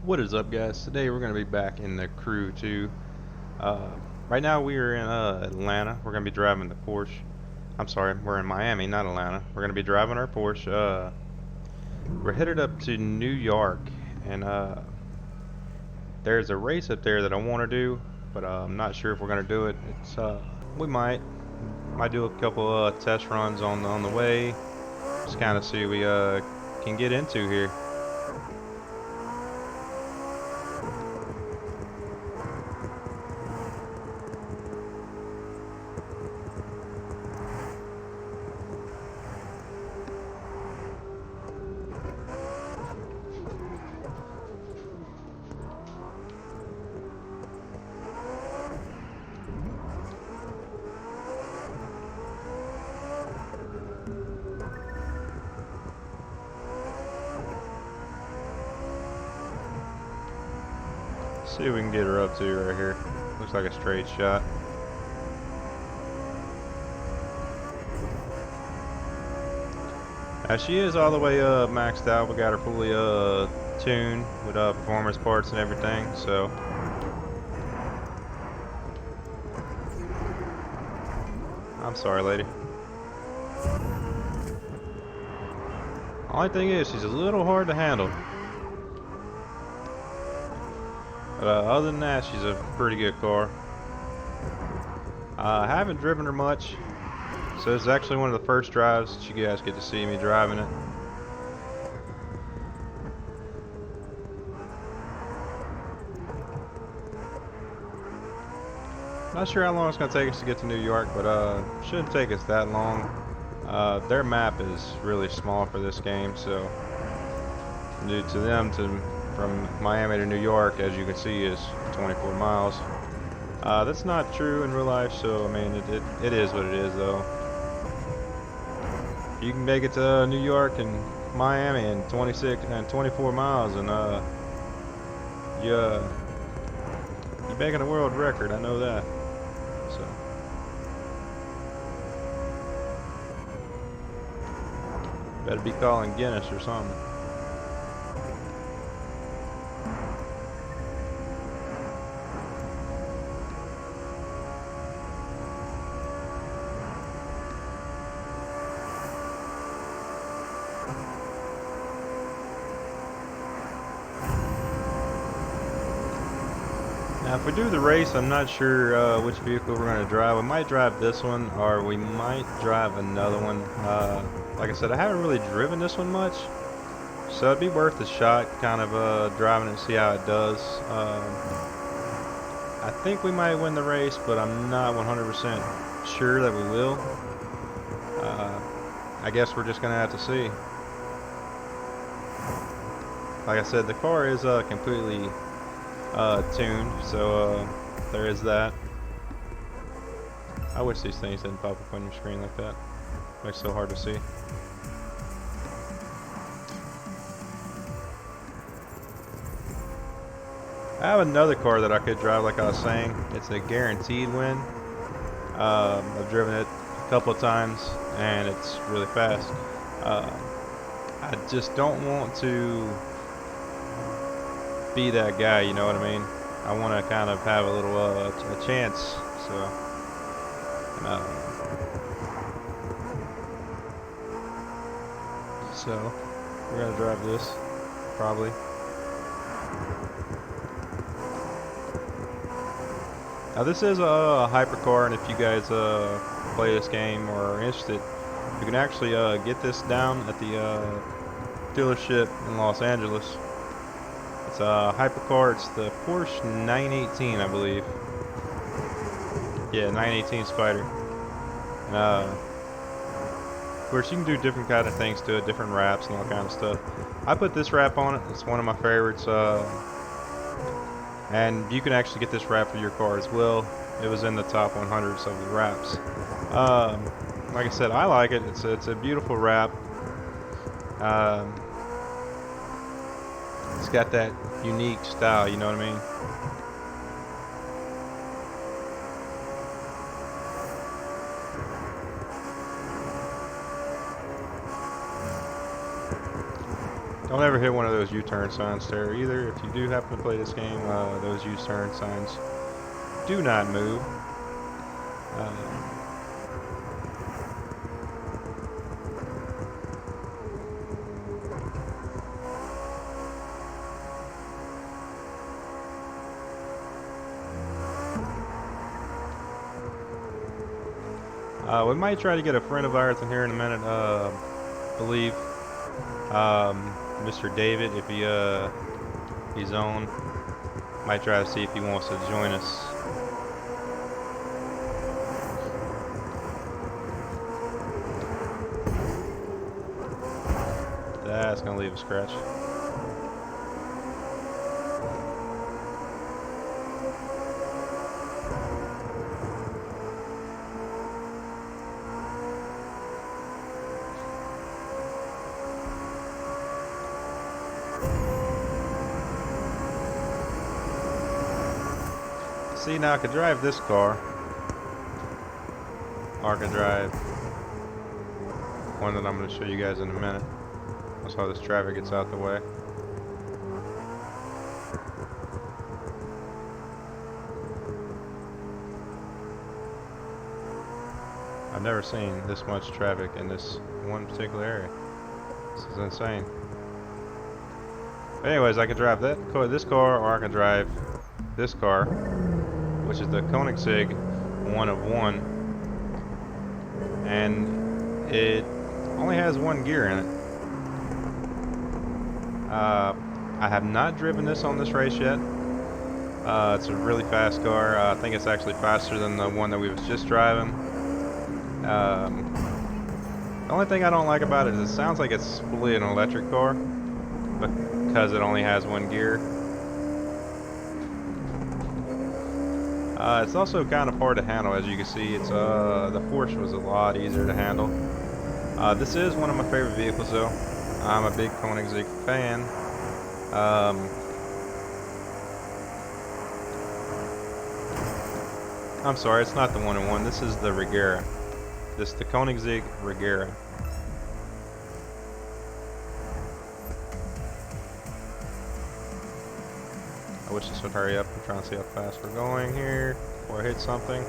What is up, guys? Today we're going to be back in the Crew 2. Uh, right now we are in Atlanta. We're going to be driving the Porsche. I'm sorry, we're in Miami, not Atlanta. We're going to be driving our Porsche. We're headed up to New York, and there's a race up there that I want to do, but I'm not sure if we're going to do it. We might do a couple test runs on the way. Just kind of see what we can get into here. See what we can get her up to right here. Looks like a straight shot. Now she is all the way maxed out. We got her fully tuned with performance parts and everything. So I'm sorry, lady. Only thing is, she's a little hard to handle. But other than that, she's a pretty good car. I haven't driven her much, so this is actually one of the first drives that you guys get to see me driving it. Not sure how long it's going to take us to get to New York, but shouldn't take us that long. Their map is really small for this game, so due to them from Miami to New York, as you can see, is 24 miles. That's not true in real life, so I mean it is what it is, though. You can make it to New York and Miami in 24 miles, and you're making a world record. I know that. So better be calling Guinness or something. Now, if we do the race, I'm not sure which vehicle we're going to drive. We might drive this one, or we might drive another one. Like I said, I haven't really driven this one much, so it'd be worth a shot, kind of driving it and see how it does. I think we might win the race, but I'm not 100% sure that we will. I guess we're just going to have to see. Like I said, the car is completely tuned, so there is that. I wish these things didn't pop up on your screen like that. Makes it so hard to see. I have another car that I could drive, like I was saying. It's a guaranteed win. I've driven it a couple of times, and it's really fast. I just don't want to be that guy, you know what I mean? I want to kind of have a little a chance, so we're gonna drive this probably. Now this is a hypercar, and if you guys play this game or are interested, you can actually get this down at the dealership in Los Angeles. It's a hypercar. It's the Porsche 918, I believe. Yeah, 918 Spider. And, of course, you can do different kind of things to it, different wraps and all kind of stuff. I put this wrap on it. It's one of my favorites. And you can actually get this wrap for your car as well. It was in the top 100s of the wraps. Like I said, I like it. It's a beautiful wrap. It's got that unique style, you know what I mean? Don't ever hit one of those U-turn signs there either. If you do happen to play this game, those U-turn signs do not move. We might try to get a friend of ours in here in a minute. I believe Mr. David, if he's on, might try to see if he wants to join us. That's gonna leave a scratch. See, now I could drive this car, or I could drive one that I'm going to show you guys in a minute. That's how this traffic gets out the way. I've never seen this much traffic in this one particular area. This is insane. But anyways, I could drive this car, or I could drive this car, which is the Koenigsegg 1 of 1, and it only has one gear in it. I have not driven this on this race yet. It's a really fast car. I think it's actually faster than the one that we was just driving. The only thing I don't like about it is it sounds like it's fully an electric car because it only has one gear. It's also kind of hard to handle, as you can see. It's the Porche was a lot easier to handle. This is one of my favorite vehicles, though. I'm a big Koenigsegg fan. I'm sorry, it's not the 1 in 1. This is the Regera. This is the Koenigsegg Regera. I wish this would hurry up. I'm trying to see how fast we're going here before I hit something.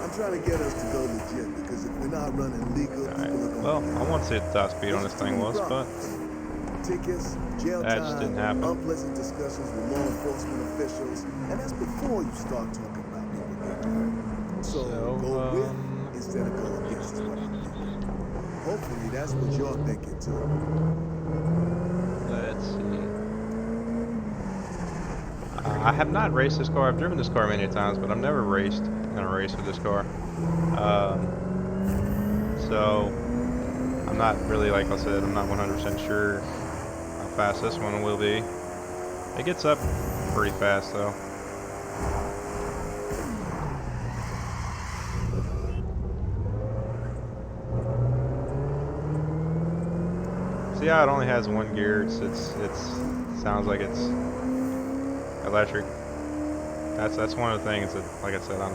I'm trying to get us to go legit because if we're not running legal, alright. Well, I want to see what the top speed on this thing was, but tickets, jail that just didn't happen. Unpleasant discussions with law enforcement officials, and that's before you start talking about people getting hurt. So go with instead of go against what I'm thinking. Hopefully that's what you're thinking too. Let's see. I have not raced this car. I've driven this car many times, but I've never raced in a race with this car. So I'm not really, like I said, I'm not 100% sure how fast this one will be. It gets up pretty fast though. See how it only has one gear? It sounds like it's electric. That's one of the things that, like I said, I'm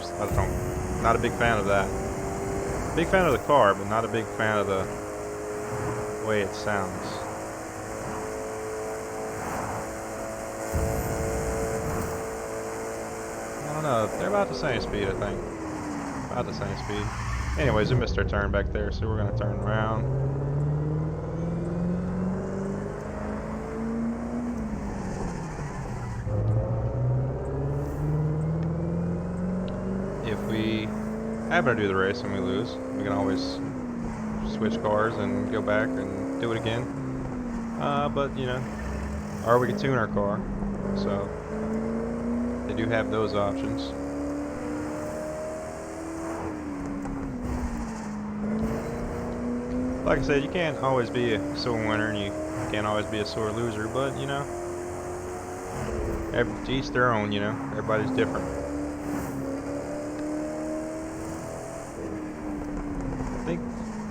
not a big fan of that. Big fan of the car, but not a big fan of the way it sounds. I don't know. They're about the same speed, I think. About the same speed. Anyways, we missed our turn back there, so we're gonna turn around. If we happen to do the race and we lose, we can always switch cars and go back and do it again. But you know, or we can tune our car. So they do have those options. Like I said, you can't always be a sore winner and you can't always be a sore loser, but you know, to each their own, you know, everybody's different.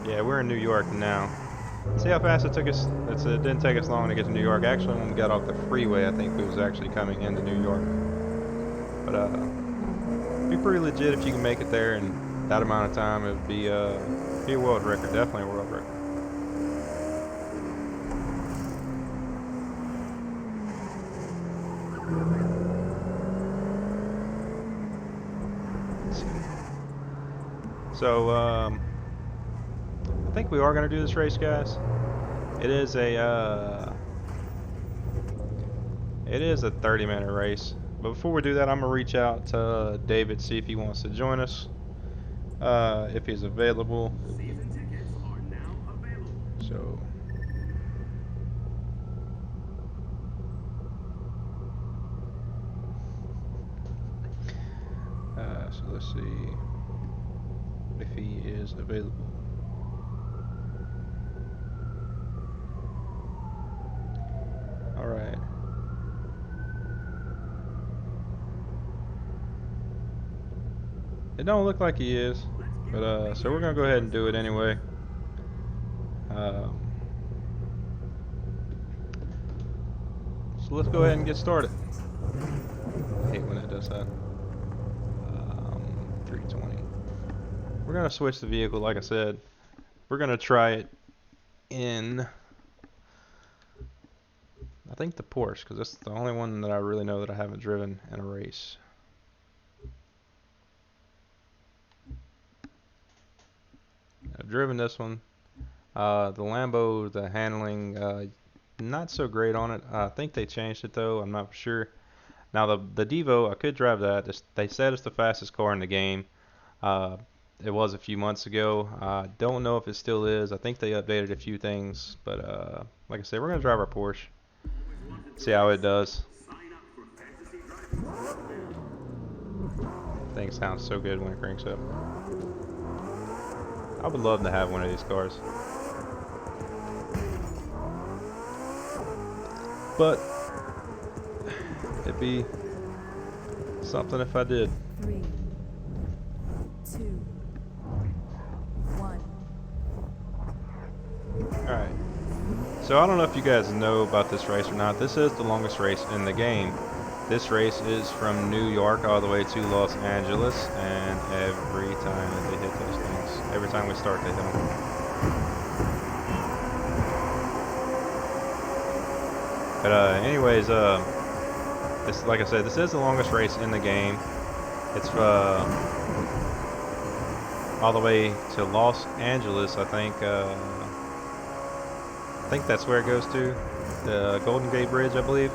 Yeah, we're in New York now. See how fast it took us? It didn't take us long to get to New York. Actually, when we got off the freeway, I think we was actually coming into New York. But it'd be pretty legit if you can make it there in that amount of time. It would be a world record, definitely a world record. So, I think we are going to do this race, guys. It is a 30-minute race. But before we do that, I'm going to reach out to David, see if he wants to join us. If he's available. So, so let's see if he is available. All right. It don't look like he is, but so we're gonna go ahead and do it anyway. So let's go ahead and get started. I hate when it does that. 320. We're gonna switch the vehicle, like I said. We're gonna try it in, I think, the Porsche, because that's the only one that I really know that I haven't driven in a race. I've driven this one. The Lambo, the handling, not so great on it. I think they changed it though. I'm not sure. Now the Devo, I could drive that. They said it's the fastest car in the game. Uh, it was a few months ago. I don't know if it still is. I think they updated a few things, but like I said, we're gonna drive our Porsche. See how it does. Thing sounds so good when it cranks up. I would love to have one of these cars. But it'd be something if I did. 3, 2, 1. Alright. So I don't know if you guys know about this race or not. This is the longest race in the game. This race is from New York all the way to Los Angeles, and every time they hit those things, every time we start they hit them. But anyways, this, like I said, this is the longest race in the game. It's all the way to Los Angeles, I think. I think that's where it goes to, the Golden Gate Bridge, I believe.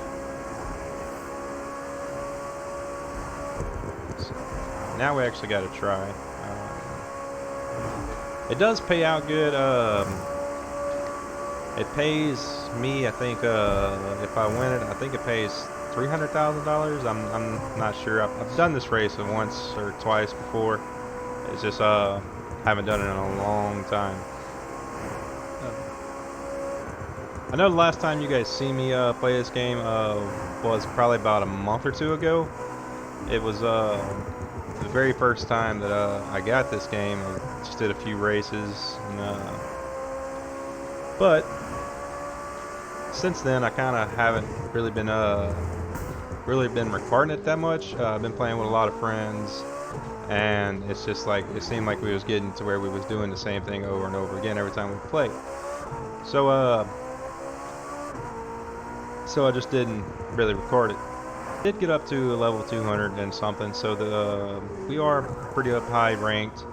So now we actually got to try. It does pay out good. It pays me, I think, if I win it, I think it pays $300,000. I'm not sure. I've done this race once or twice before. It's just haven't done it in a long time. I know the last time you guys see me play this game was probably about a month or two ago. It was the very first time that I got this game. I just did a few races, and, but since then I kind of haven't really been recording it that much. I've been playing with a lot of friends, and it's just like it seemed like we was getting to where we was doing the same thing over and over again every time we played. So I just didn't really record it. Did get up to level 200 and something, so we are pretty up high ranked,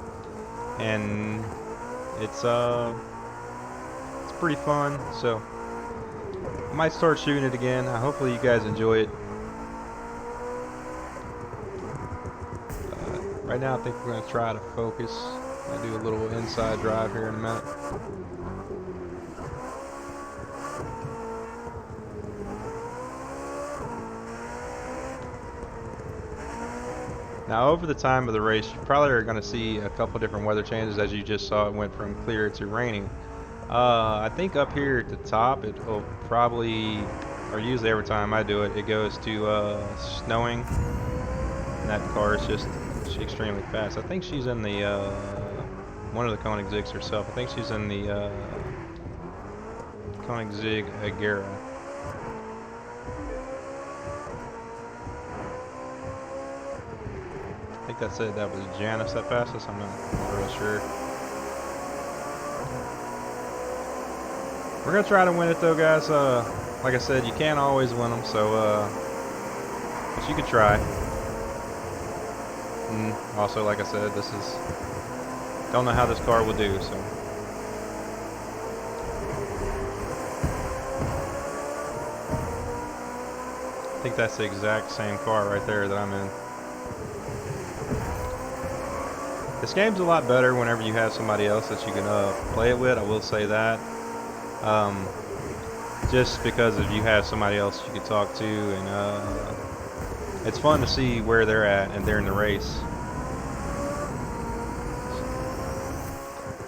and it's pretty fun. So I might start shooting it again. Hopefully you guys enjoy it. Right now I think we're gonna try to focus. I'll do a little inside drive here in a minute. Now, over the time of the race, you probably are going to see a couple different weather changes. As you just saw, it went from clear to raining. I think up here at the top, it will probably, or usually every time I do it, it goes to snowing. And that car is just extremely fast. I think she's in the, one of the Koenigsegg's herself. I think she's in the Koenigsegg Agera. I think that said that was Janice that fastest. I'm not real sure. We're gonna try to win it though, guys. Like I said, you can't always win them, so but you could try. And also, like I said, this is Don't know how this car will do, so. I think that's the exact same car right there that I'm in. This game's a lot better whenever you have somebody else that you can play it with, I will say that. Just because if you have somebody else you can talk to, and it's fun to see where they're at and they're in the race.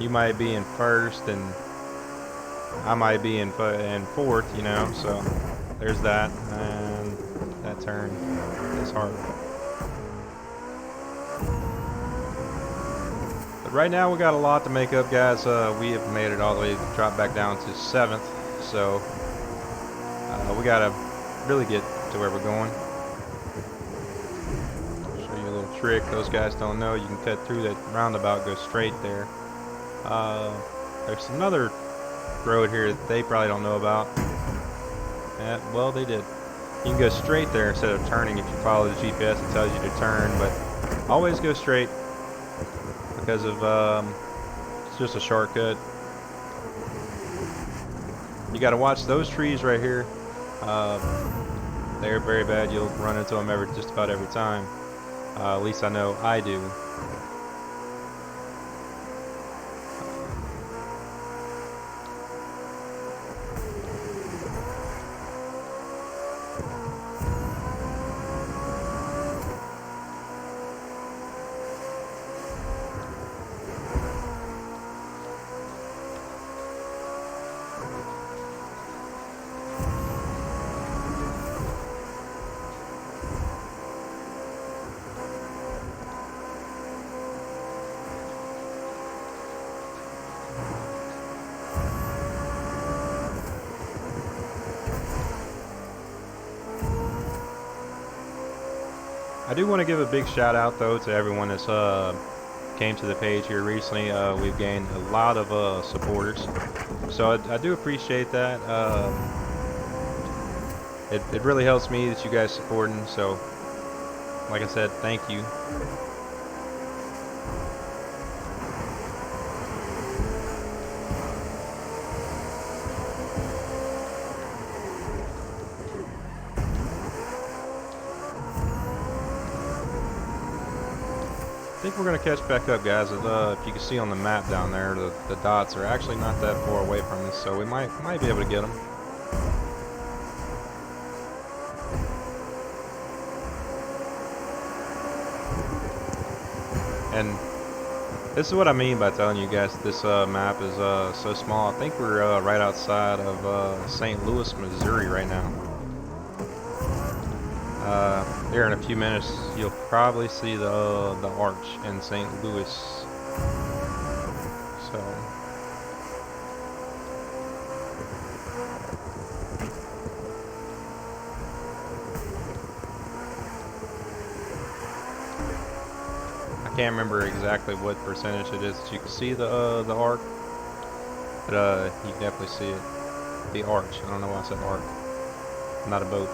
You might be in first and I might be in fourth, you know, so there's that. And that turn is hard. But right now we got a lot to make up, guys. We have made it all the way, dropped back down to 7th, so we gotta really get to where we're going. Show you a little trick. Those guys don't know. You can cut through that roundabout, go straight there. There's another road here that they probably don't know about. Yeah, well, they did. You can go straight there instead of turning. If you follow the GPS, it tells you to turn, but always go straight because of it's just a shortcut. You got to watch those trees right here. They're very bad. You'll run into them just about every time. At least I know I do. I do want to give a big shout out though to everyone that's came to the page here recently. We've gained a lot of supporters, so I do appreciate that. It really helps me that you guys supporting, so like I said, thank you. I think we're going to catch back up, guys. If you can see on the map down there, the dots are actually not that far away from us, so we might be able to get them. And this is what I mean by telling you guys this map is so small. I think we're right outside of St. Louis, Missouri right now. Here in a few minutes, you'll probably see the arch in St. Louis. So I can't remember exactly what percentage it is that you can see the arc, but you can definitely see it. The arch. I don't know why I said arc. Not a boat.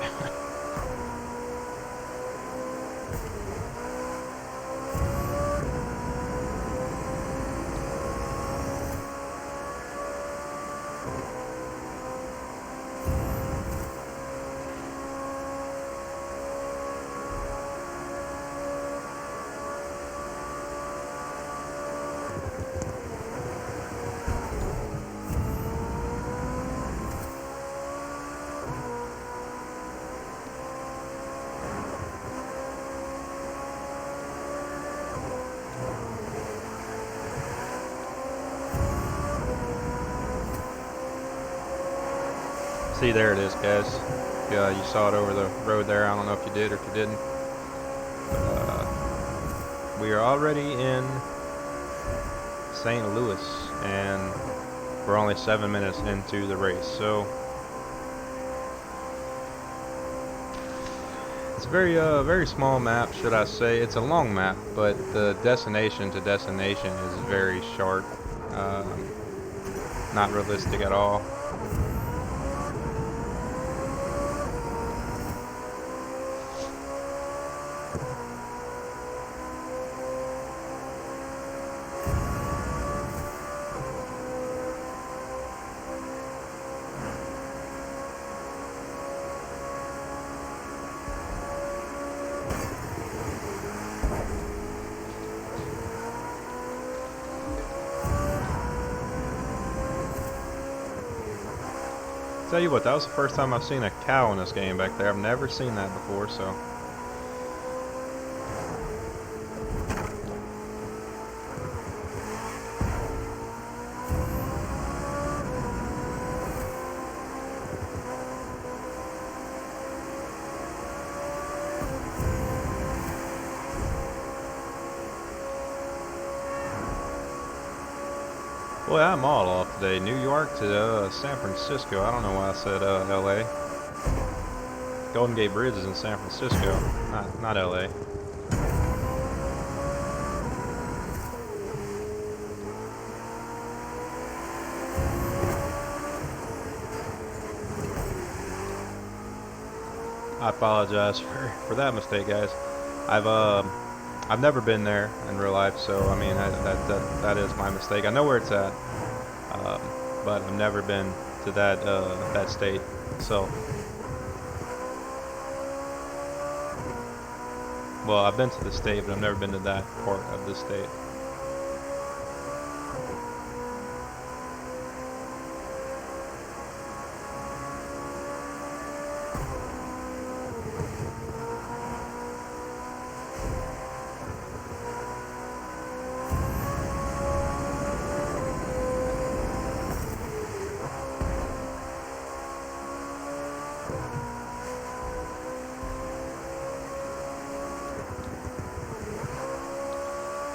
See, there it is, guys. Yeah, you saw it over the road there. I don't know if you did or if you didn't. But, we are already in St. Louis, and we're only 7 minutes into the race. So it's a very small map, should I say. It's a long map, but the destination to destination is very short. Not realistic at all. Tell you what, that was the first time I've seen a cow in this game back there. I've never seen that before, so. Boy, I'm all off today. New York to San Francisco. I don't know why I said LA. Golden Gate Bridge is in San Francisco, not LA. I apologize for that mistake, guys. I've never been there in real life, so I mean that is my mistake. I know where it's at, but I've never been to that state. So, well, I've been to the state, but I've never been to that part of the state.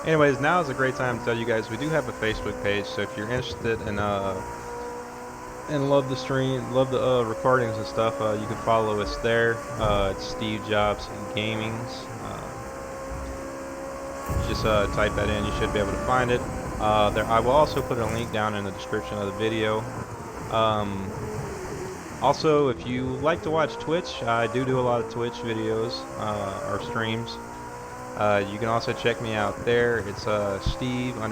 Anyways, now is a great time to tell you guys we do have a Facebook page, so if you're interested in and love the stream, love the recordings and stuff, you can follow us there. It's Steve Jobs Gaming's. Just type that in, you should be able to find it. There, I will also put a link down in the description of the video. Also, if you like to watch Twitch, I do a lot of Twitch videos or streams. You can also check me out there. It's Steve_Jobs,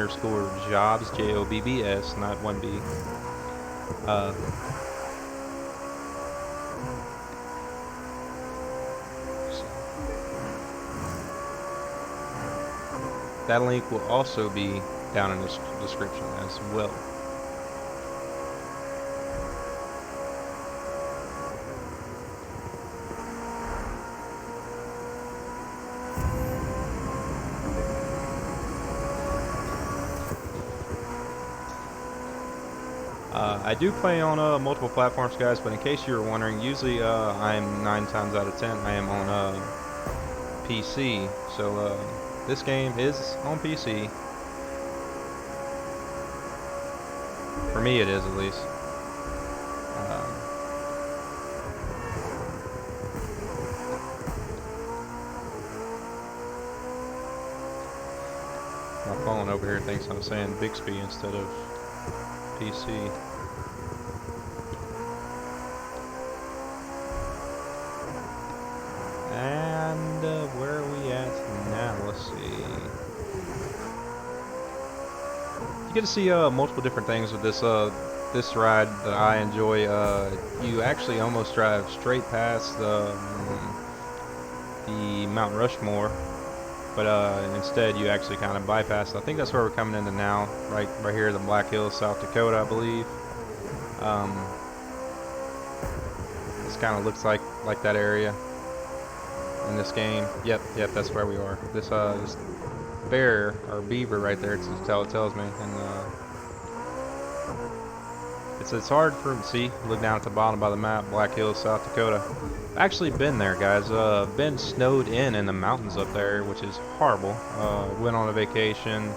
J-O-B-B-S, not one B. That link will also be down in the description as well. I do play on multiple platforms, guys, but in case you were wondering, usually I'm 9 times out of 10 I am on PC. So this game is on PC. For me it is, at least. My phone over here thinks I'm saying Bixby instead of PC. And where are we at now? Let's see. You get to see multiple different things with this this ride that I enjoy. You actually almost drive straight past the Mount Rushmore, but instead you actually kind of bypass it. I think that's where we're coming into now, right here, the Black Hills, South Dakota, I believe. This kind of looks like that area in this game. Yep, that's where we are. This bear or beaver right there, it tells me, and it's hard for him to see. Look down at the bottom by the map, Black Hills, South Dakota. I've actually been there, guys. Been snowed in the mountains up there, which is horrible. Went on a vacation,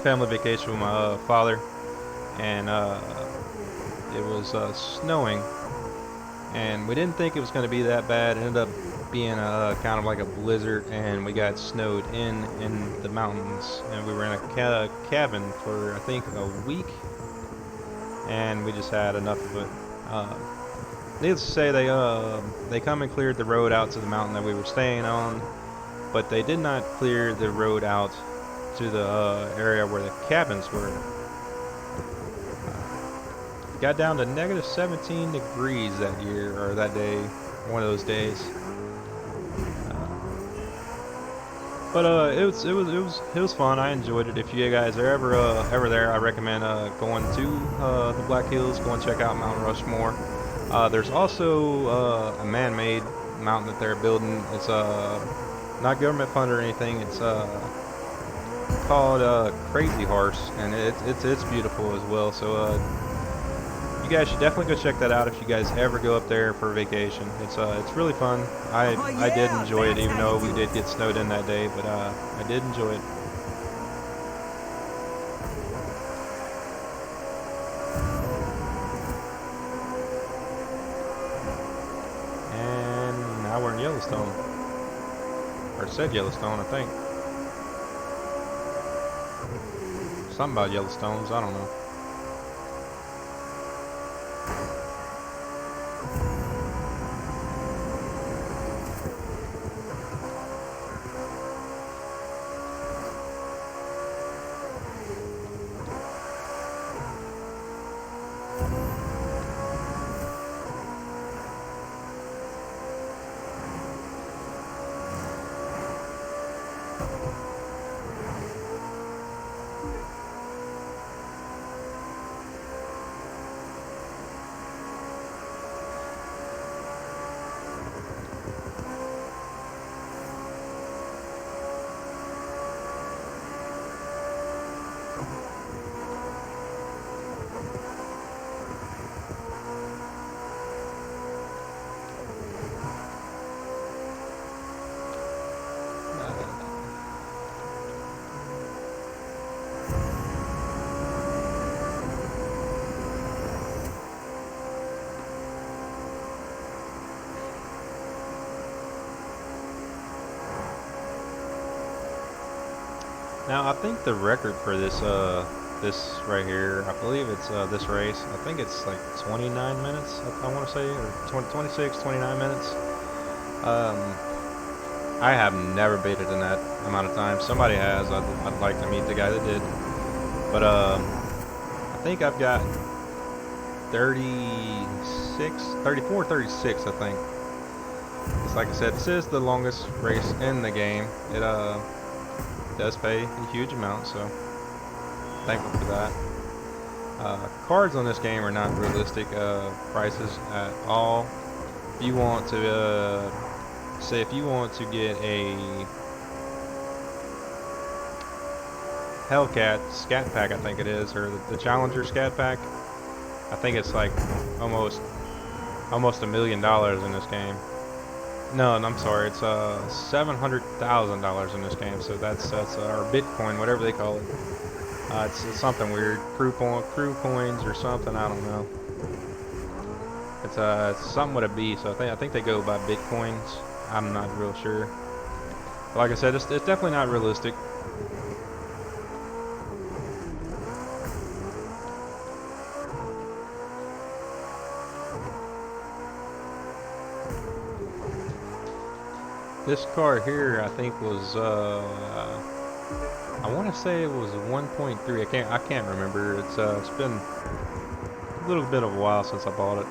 family vacation with my father, and it was snowing, and we didn't think it was going to be that bad. It ended up being kind of like a blizzard, and we got snowed in the mountains, and we were in a cabin for I think a week, and we just had enough of it. Needless to say, they come and cleared the road out to the mountain that we were staying on, but they did not clear the road out to the area where the cabins were. Got down to negative 17 degrees that year, or that day, one of those days. But it was fun. I enjoyed it. If you guys are ever there, I recommend going to the Black Hills. Go and check out Mount Rushmore. There's also a man-made mountain that they're building. It's not government funded or anything. It's called Crazy Horse, and it's beautiful as well. So you guys should definitely go check that out if you guys ever go up there for vacation. It's really fun. I did enjoy it, even though we did get snowed in that day, but I did enjoy it. And now we're in Yellowstone, or it said Yellowstone, I think. Something about Yellowstones, I don't know. Now I think the record for this right here, I believe it's this race. I think it's like 29 minutes. I want to say, or 26, 29 minutes. I have never beat it in that amount of time. Somebody has. I'd like to meet the guy that did. But I think I've got 36, 34, 36. I think. It's like I said, this is the longest race in the game. It does pay a huge amount, so thankful for that. Cards on this game are not realistic prices at all. If you want to say if you want to get a Hellcat Scat Pack, I think it is, or the Challenger Scat Pack, I think it's like almost $1 million in this game. No, I'm sorry. It's $700,000 in this game. So that's or Bitcoin, whatever they call it. It's something weird, crew coins or something. I don't know. It's something with a B. So I think they go by Bitcoins. I'm not real sure. But like I said, it's definitely not realistic. This car here, I think was I want to say it was 1.3. I can't remember. It's been a little bit of a while since I bought it.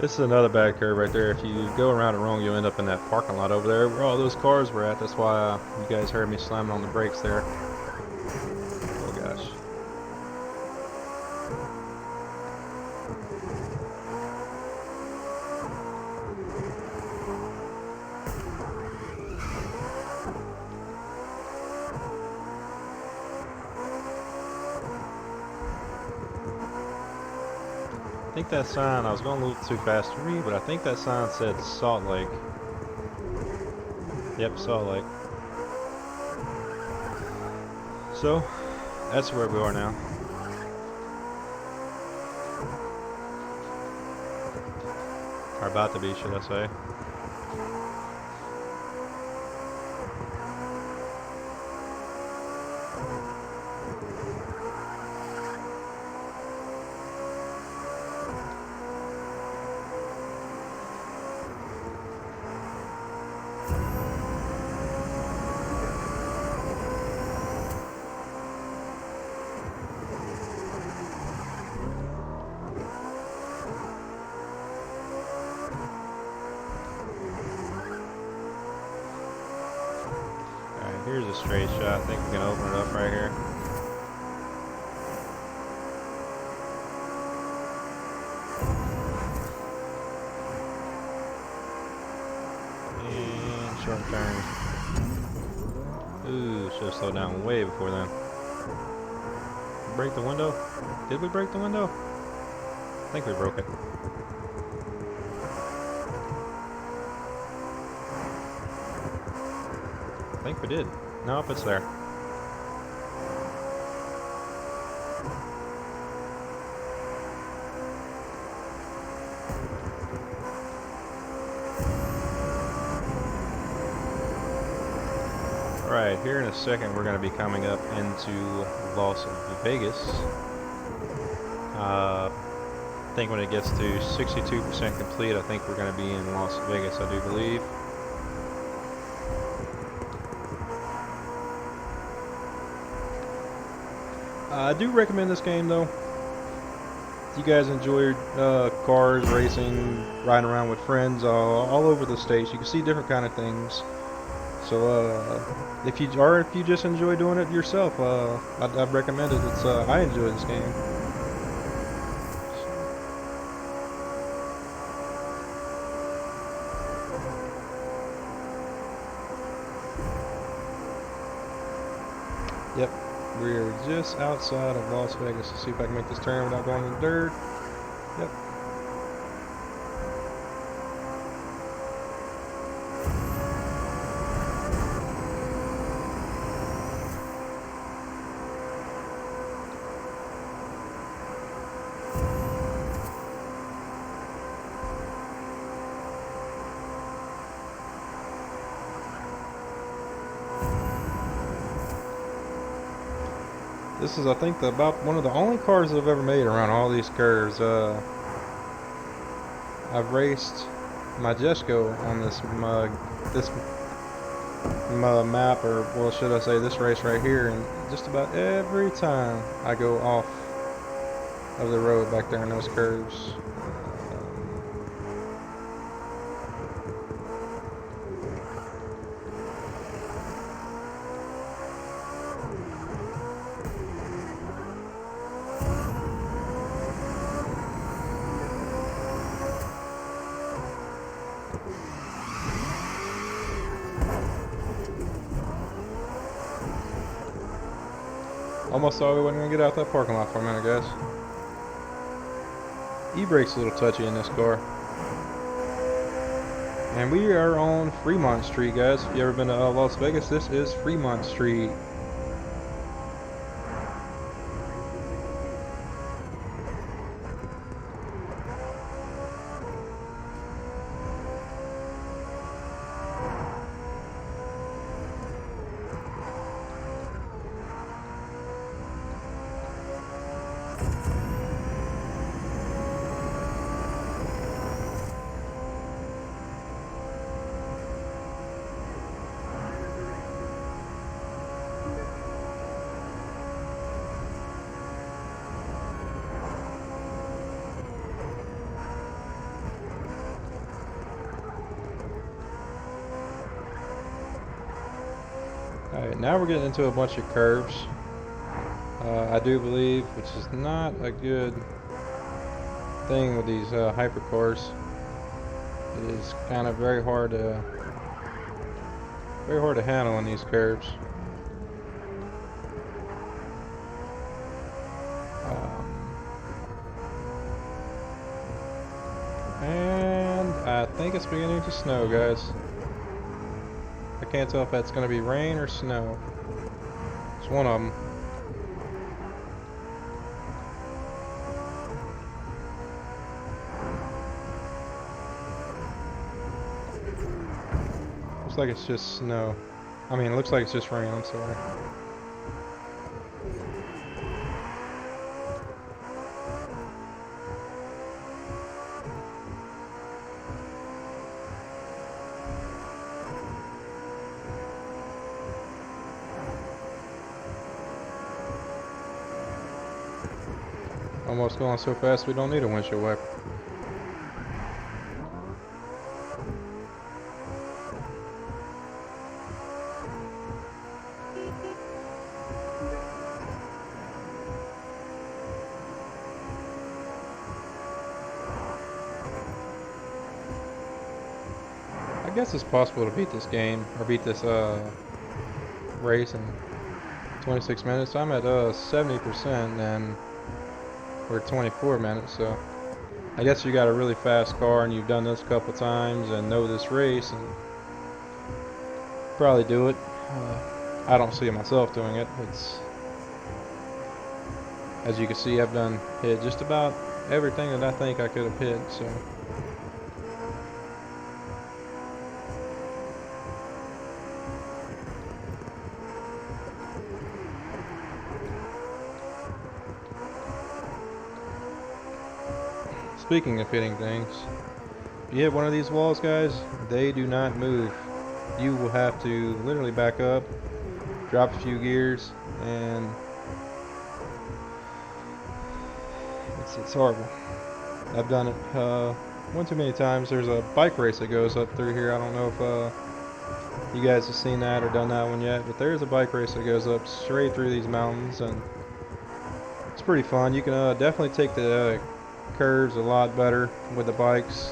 This is another bad curve right there. If you go around it wrong, you'll end up in that parking lot over there where all those cars were at. That's why you guys heard me slamming on the brakes there. Oh gosh. I think that sign, I was going a little too fast to read, but I think that sign said Salt Lake. Yep, Salt Lake. So, that's where we are now. Or about to be, should I say. Alright, here's a straight shot. I think we can open it up right here. And short turn. Ooh, should have slowed down way before then. Break the window? Did we break the window? I think we broke it. I think we did. Nope, it's there. Alright, here in a second we're going to be coming up into Las Vegas. I think when it gets to 62% complete, I think we're going to be in Las Vegas, I do believe. I do recommend this game though. If you guys enjoy cars, racing, riding around with friends all over the states, you can see different kind of things. So if you just enjoy doing it yourself, I'd recommend it. I enjoy this game. Yep, we're just outside of Las Vegas. Let's see if I can make this turn without going in the dirt. Yep. This is, I think, about one of the only cars I've ever made around all these curves. I've raced my Jesco on this map, or well, should I say this race right here, and just about every time I go off of the road back there in those curves. Almost thought we wasn't going to get out that parking lot for a minute, guys. E-brake's a little touchy in this car. And we are on Fremont Street, guys. If you ever been to Las Vegas, this is Fremont Street. Alright, now we're getting into a bunch of curves. I do believe, which is not a good thing with these hypercars. It is kind of very hard to handle in these curves. And I think it's beginning to snow, guys. I can't tell if that's going to be rain or snow. It's one of them. Looks like it's just snow. I mean, it looks like it's just rain, I'm sorry. Almost going so fast we don't need a windshield wiper. I guess it's possible to beat this game, or beat this race in 26 minutes. I'm at 70% and we're 24 minutes, so I guess you got a really fast car and you've done this a couple times and know this race and probably do it. I don't see myself doing it. It's, as you can see, I've hit just about everything that I think I could have hit, so. Speaking of hitting things, if you hit one of these walls, guys, they do not move. You will have to literally back up, drop a few gears, and it's horrible. I've done it one too many times. There's a bike race that goes up through here. I don't know if you guys have seen that or done that one yet, but there's a bike race that goes up straight through these mountains, and it's pretty fun. You can definitely take the curves a lot better with the bikes.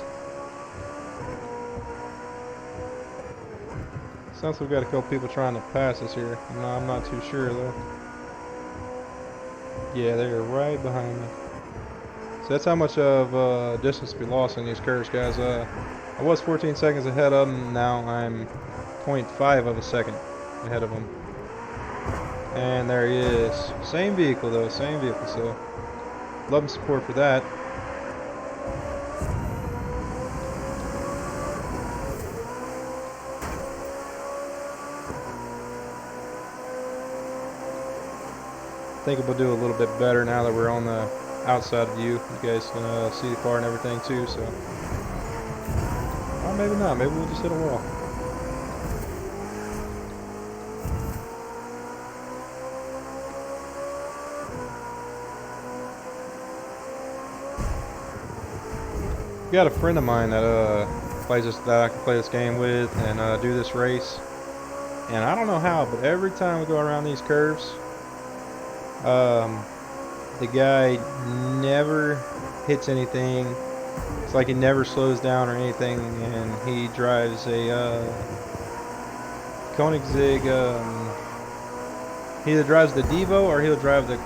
Sounds like we've got a couple people trying to pass us here. I'm not too sure though. Yeah, they're right behind me. So that's how much of distance we lost in these curves, guys. I was 14 seconds ahead of them. Now I'm 0.5 of a second ahead of them. And there he is. Same vehicle though, same vehicle. So love and support for that. I think we'll do a little bit better now that we're on the outside view. You guys can see the car and everything too, so. Or maybe not, maybe we'll just hit a wall. Got a friend of mine that plays this, that I can play this game with and do this race. And I don't know how, but every time we go around these curves, the guy never hits anything. It's like he never slows down or anything, and he drives a Koenigsegg. He either drives the Devo or he'll drive the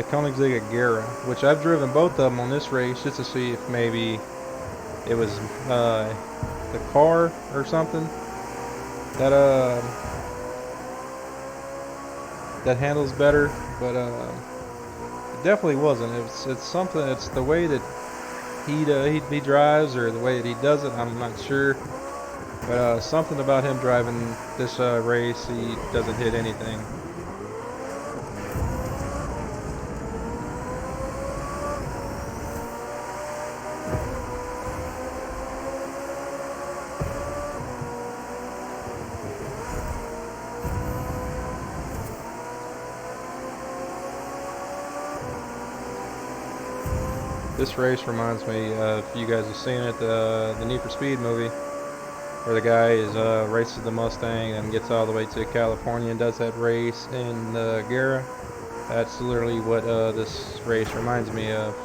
Koenigsegg Agera, which I've driven both of them on this race just to see if maybe it was the car or something that that handles better, but it definitely wasn't. It's something. It's the way that he drives or the way that he does it. I'm not sure, but something about him driving this race, he doesn't hit anything. This race reminds me of, if you guys have seen it, the Need for Speed movie, where the guy races the Mustang and gets all the way to California and does that race in the Agera. That's literally what this race reminds me of.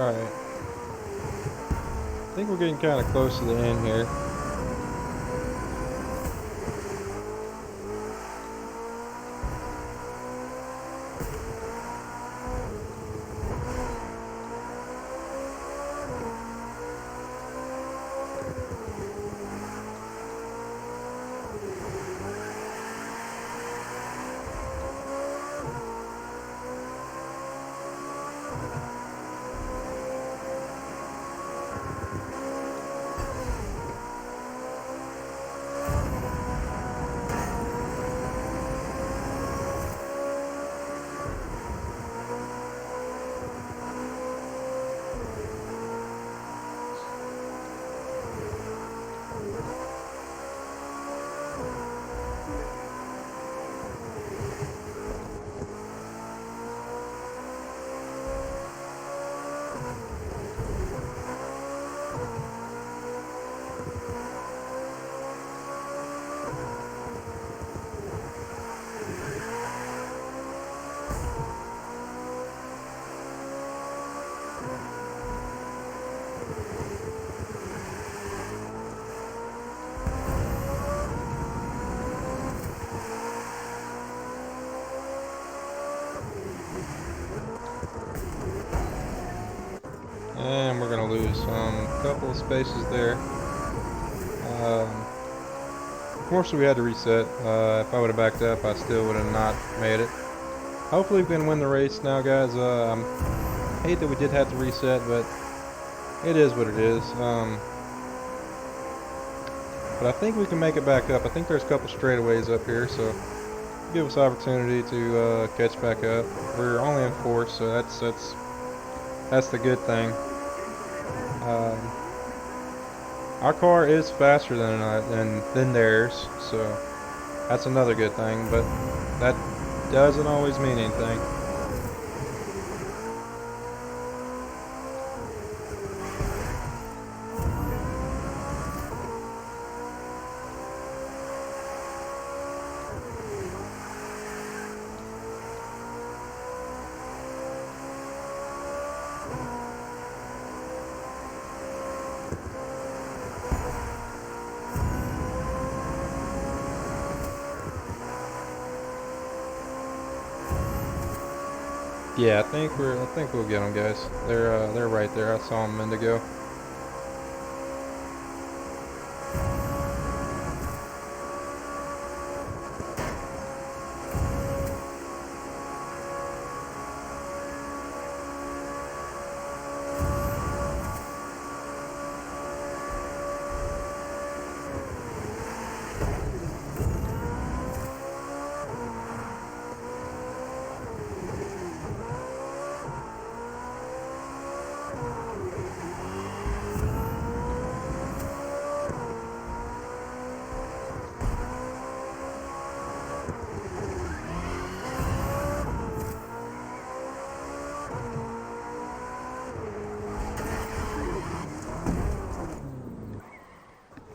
Alright. I think we're getting kind of close to the end here. And we're gonna lose a couple of spaces there. Fortunately, we had to reset. If I would have backed up, I still would have not made it. Hopefully, we can win the race now, guys. I hate that we did have to reset, but it is what it is. But I think we can make it back up. I think there's a couple straightaways up here, so give us opportunity to catch back up. We're only in fourth, so that's the good thing. Our car is faster than theirs, so that's another good thing. But that doesn't always mean anything. Yeah, I think we'll get them, guys. They're right there. I saw them a minute ago.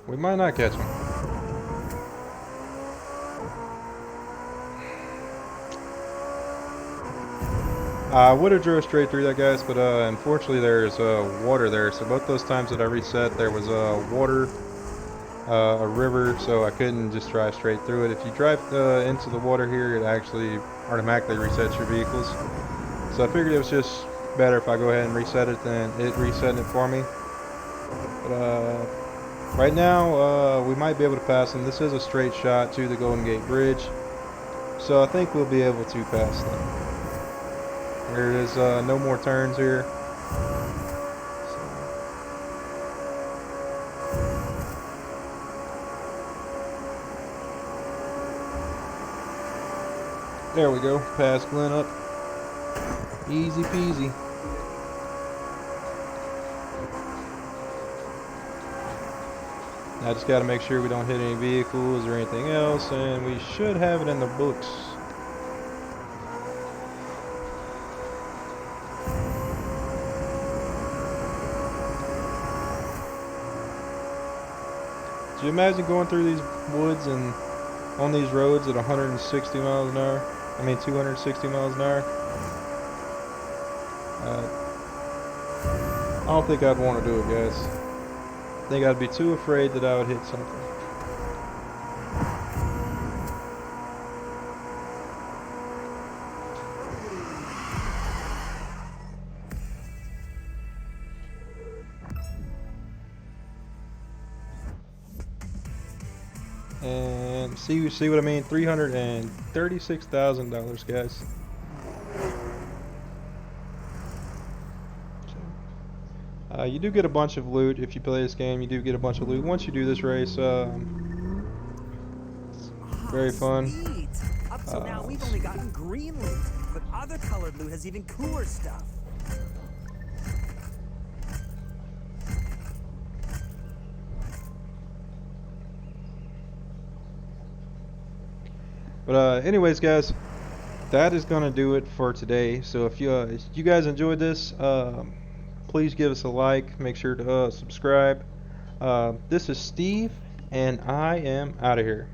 We might not catch him. I would have drove straight through that, guys, but unfortunately there's water there. So both those times that I reset, there was water, a river, so I couldn't just drive straight through it. If you drive into the water here, it actually automatically resets your vehicles. So I figured it was just better if I go ahead and reset it than it resetting it for me. But right now, we might be able to pass them. This is a straight shot to the Golden Gate Bridge, so I think we'll be able to pass them. There is no more turns here. There we go, pass Glen up. Easy peasy. I just got to make sure we don't hit any vehicles or anything else, and we should have it in the books. Do you imagine going through these woods and on these roads at 160 miles an hour? I mean 260 miles an hour? don't think I'd want to do it, guys. I think I'd be too afraid that I would hit something. And see what I mean? $336,000, guys. You do get a bunch of loot if you play this game. You do get a bunch of loot once you do this race. Very fun. Sweet. Up till now, we've only gotten green loot, but other colored loot has even cooler stuff. But anyways, guys, that is gonna do it for today. So if you guys enjoyed this, please give us a like. Make sure to subscribe. This is Steve, and I am out of here.